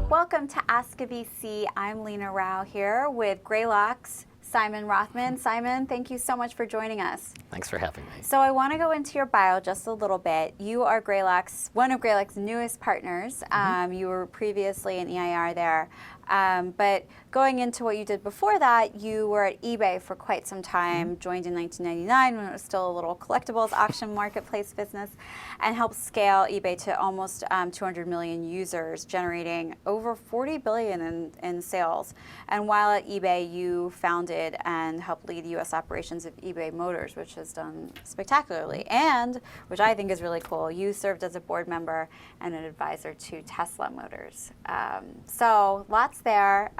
Welcome to Ask a VC. I'm Leena Rao here with Greylock's Simon Rothman. Simon, thank you so much for joining us. Thanks for having me. So I want to go into your bio just a little bit. You are one of Greylock's newest partners. You were previously an EIR there. But going into what you did before that, you were at eBay for quite some time, joined in 1999 when it was still a little collectibles auction marketplace business, and helped scale eBay to almost 200 million users, generating over 40 billion in sales. And while at eBay, you founded and helped lead U.S. operations of eBay Motors, which has done spectacularly. And, which I think is really cool, you served as a board member and an advisor to Tesla Motors. So lots there.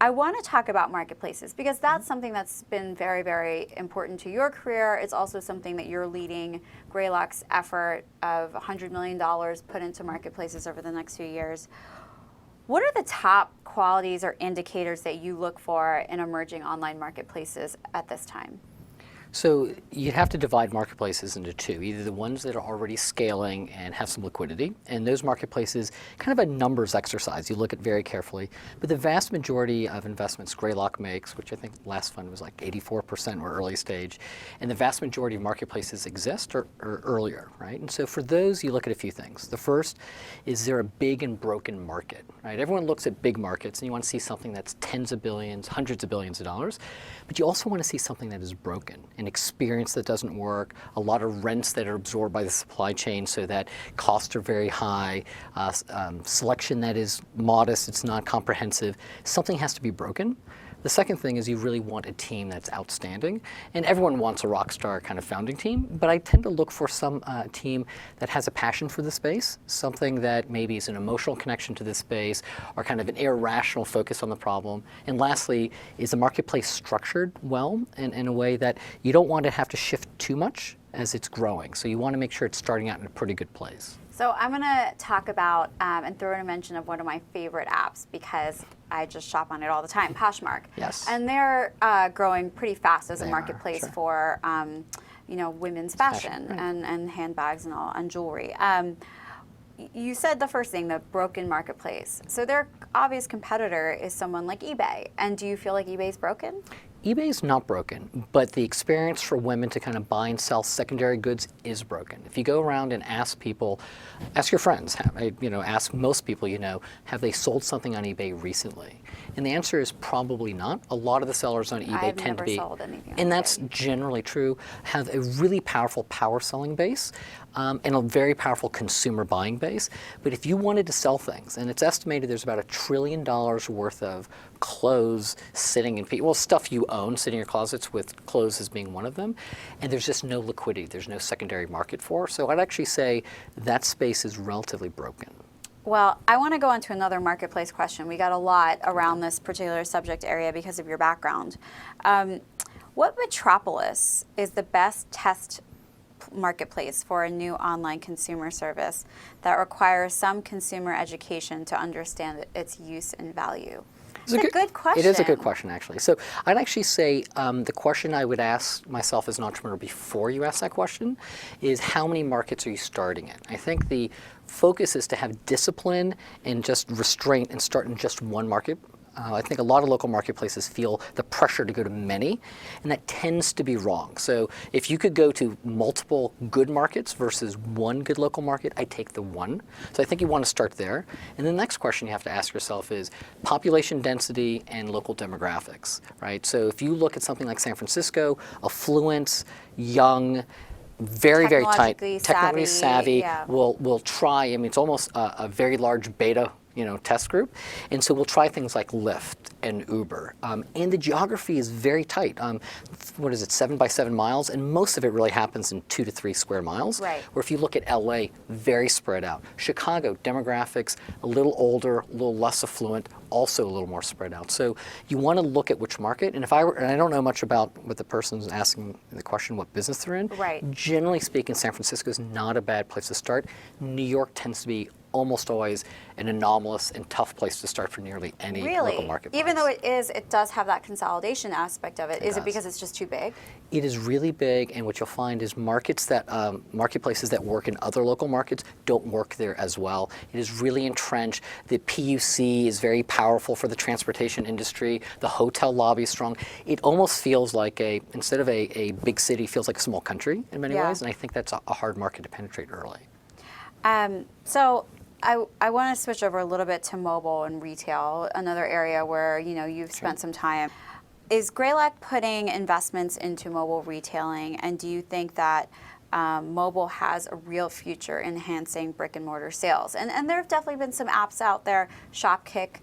I want to talk about marketplaces because that's something that's been very, very important to your career. It's also something that you're leading Greylock's effort of $100 million put into marketplaces over the next few years. What are the top qualities or indicators that you look for in emerging online marketplaces at this time? So you'd have to divide marketplaces into two, either the ones that are already scaling and have some liquidity, and those marketplaces, kind of a numbers exercise, you look at very carefully. But the vast majority of investments Greylock makes, which I think last fund was like 84% were early stage, and the vast majority of marketplaces exist or earlier, right? And so for those, you look at a few things. The first, is there a big and broken market, right? Everyone looks at big markets and you want to see something that's tens of billions, hundreds of billions of dollars, but you also want to see something that is broken. An experience that doesn't work, a lot of rents that are absorbed by the supply chain so that costs are very high, selection that is modest, it's not comprehensive. Something has to be broken. The second thing is you really want a team that's outstanding, and everyone wants a rock star kind of founding team, but I tend to look for some team that has a passion for the space, something that maybe is an emotional connection to the space, or kind of an irrational focus on the problem. And lastly, is the marketplace structured well in a way that you don't want to have to shift too much as it's growing. So you want to make sure it's starting out in a pretty good place. So I'm going to talk about and throw in a mention of one of my favorite apps because I just shop on it all the time, Poshmark. Yes. And they're growing pretty fast as a marketplace for women's fashion right. and handbags and all and jewelry. You said the first thing, the broken marketplace. So their obvious competitor is someone like eBay. And do you feel like eBay's broken? eBay is not broken, but the experience for women to kind of buy and sell secondary goods is broken. If you go around and ask people, ask your friends, ask most people you know, have they sold something on eBay recently? And the answer is probably not. A lot of the sellers on eBay tend to be, sold anything and that's generally true, have a really powerful power selling base and a very powerful consumer buying base. But if you wanted to sell things, and it's estimated there's about $1 trillion worth of clothes sitting in stuff you own sitting in your closets, with clothes as being one of them, and there's just no liquidity, there's no secondary market for. So I'd actually say that space is relatively broken. Well, I want to go on to another marketplace question. We got a lot around this particular subject area because of your background. What metropolis is the best test marketplace for a new online consumer service that requires some consumer education to understand its use and value? It's a good question. It is a good question, actually. So I'd actually say the question I would ask myself as an entrepreneur before you ask that question is, how many markets are you starting in? I think the focus is to have discipline and just restraint and start in just one market. I think a lot of local marketplaces feel the pressure to go to many, and that tends to be wrong. So if you could go to multiple good markets versus one good local market, I take the one. So I think you want to start there. And the next question you have to ask yourself is population density and local demographics, right? So if you look at something like San Francisco, affluent, young, very tight, technically savvy, will try. I mean, it's almost a very large beta test group. And so we'll try things like Lyft and Uber. And the geography is very tight. 7 by 7 miles? And most of it really happens in 2 to 3 square miles. Right. Or if you look at LA, very spread out. Chicago, demographics, a little older, a little less affluent, also a little more spread out. So you want to look at which market. And and I don't know much about what the person's asking the question, what business they're in. Right. Generally speaking, San Francisco is not a bad place to start. New York tends to be almost always an anomalous and tough place to start for nearly any local marketplace. Even though it does have that consolidation aspect of it. Is it because it's just too big? It is really big, and what you'll find is marketplaces that work in other local markets don't work there as well. It is really entrenched. The PUC is very powerful for the transportation industry. The hotel lobby is strong. It almost feels like instead of a big city, feels like a small country in many ways, and I think that's a hard market to penetrate early. So I want to switch over a little bit to mobile and retail, another area where you've spent some time. Is Greylock putting investments into mobile retailing, and do you think that mobile has a real future enhancing brick and mortar sales? And there have definitely been some apps out there, Shopkick,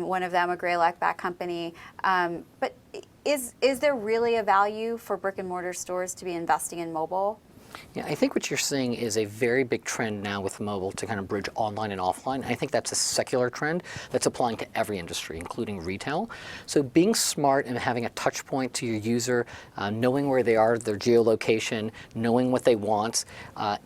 one of them, a Greylock-backed company. But is there really a value for brick and mortar stores to be investing in mobile? Yeah, I think what you're seeing is a very big trend now with mobile to kind of bridge online and offline. And I think that's a secular trend that's applying to every industry, including retail. So being smart and having a touch point to your user, knowing where they are, their geolocation, knowing what they want,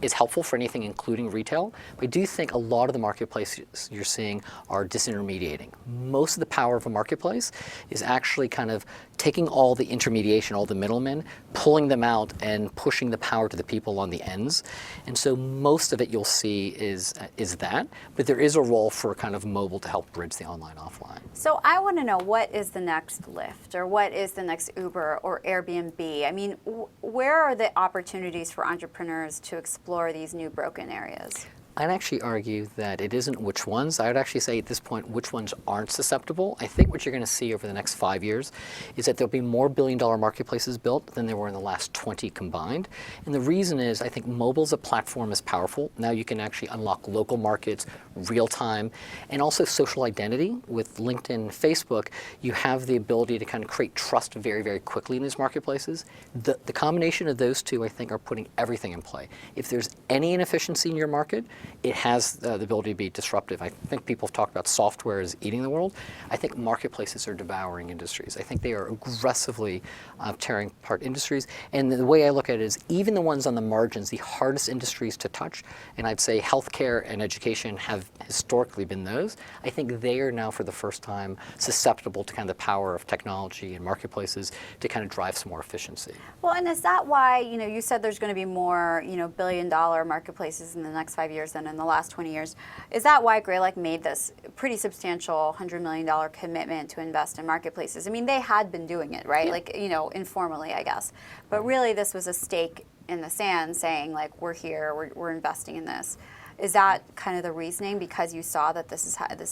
is helpful for anything, including retail. But I do think a lot of the marketplaces you're seeing are disintermediating. Most of the power of a marketplace is actually kind of taking all the intermediation, all the middlemen, pulling them out and pushing the power to the people on the ends. And so most of it you'll see is that, but there is a role for kind of mobile to help bridge the online offline. So I want to know, what is the next Lyft, or what is the next Uber or Airbnb? I mean, where are the opportunities for entrepreneurs to explore these new broken areas? I'd actually argue that it isn't which ones. I would actually say at this point which ones aren't susceptible. I think what you're going to see over the next 5 years is that there'll be more billion-dollar marketplaces built than there were in the last 20 combined. And the reason is I think mobile as a platform is powerful. Now you can actually unlock local markets, real time, and also social identity. With LinkedIn and Facebook, you have the ability to kind of create trust very, very quickly in these marketplaces. The combination of those two, I think, are putting everything in play. If there's any inefficiency in your market, it has the ability to be disruptive. I think people have talked about software as eating the world. I think marketplaces are devouring industries. I think they are aggressively tearing apart industries. And the way I look at it is even the ones on the margins, the hardest industries to touch, and I'd say healthcare and education have historically been those, I think they are now for the first time susceptible to kind of the power of technology and marketplaces to kind of drive some more efficiency. Well, and is that why, you said there's going to be more, billion-dollar marketplaces in the next 5 years than in the last 20 years. Is that why Greylock made this pretty substantial $100 million commitment to invest in marketplaces? I mean, they had been doing it, right? Yeah. Like, informally, I guess. But really, this was a stake in the sand saying, like, we're here, we're investing in this. Is that kind of the reasoning, because you saw that this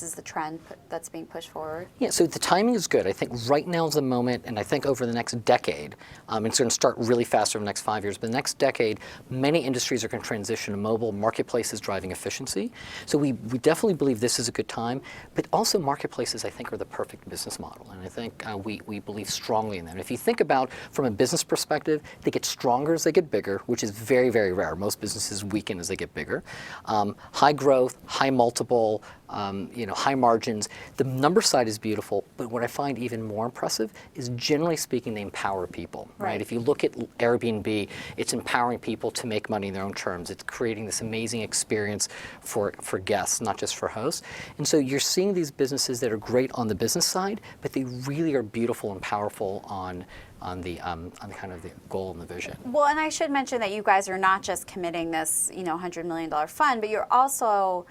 is the trend that's being pushed forward? Yeah, so the timing is good. I think right now is the moment, and I think over the next decade, it's going to start really fast over the next 5 years, but the next decade, many industries are going to transition to mobile. Marketplaces driving efficiency. So we definitely believe this is a good time, but also marketplaces, I think, are the perfect business model, and I think we believe strongly in them. If you think about from a business perspective, they get stronger as they get bigger, which is very, very rare. Most businesses weaken as they get bigger. High growth, high multiple, high margins. The number side is beautiful, but what I find even more impressive is, generally speaking, they empower people, right? If you look at Airbnb, it's empowering people to make money in their own terms. It's creating this amazing experience for guests, not just for hosts. And so you're seeing these businesses that are great on the business side, but they really are beautiful and powerful on the kind of the goal and the vision. Well, and I should mention that you guys are not just committing this, $100 million fund, but you're also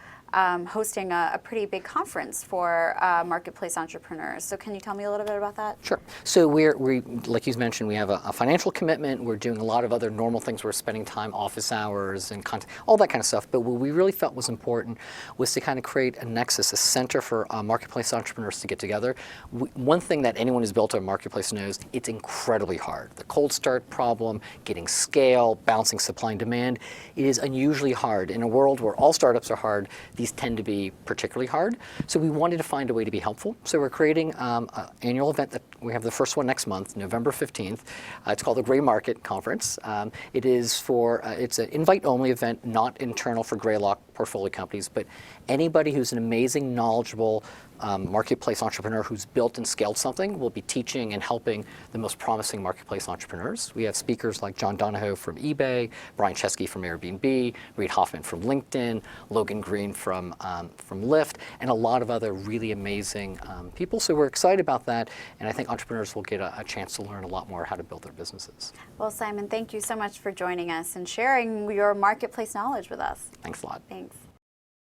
hosting a pretty big conference for marketplace entrepreneurs. So can you tell me a little bit about that? Sure. So we like you mentioned, we have a financial commitment. We're doing a lot of other normal things. We're spending time, office hours and content, all that kind of stuff. But what we really felt was important was to kind of create a nexus, a center for marketplace entrepreneurs to get together. One thing that anyone who's built a marketplace knows, it's incredibly hard. The cold start problem, getting scale, balancing supply and demand, it is unusually hard. In a world where all startups are hard, these tend to be particularly hard. So we wanted to find a way to be helpful. So we're creating an annual event that we have the first one next month, November 15th. It's called the Grey Market Conference. It's an invite-only event, not internal for Greylock portfolio companies, but anybody who's an amazing, knowledgeable marketplace entrepreneur who's built and scaled something will be teaching and helping the most promising marketplace entrepreneurs. We have speakers like John Donahoe from eBay, Brian Chesky from Airbnb, Reid Hoffman from LinkedIn, Logan Green from Lyft, and a lot of other really amazing people. So we're excited about that, and I think entrepreneurs will get a chance to learn a lot more how to build their businesses. Well, Simon, thank you so much for joining us and sharing your marketplace knowledge with us. Thanks a lot. Thanks.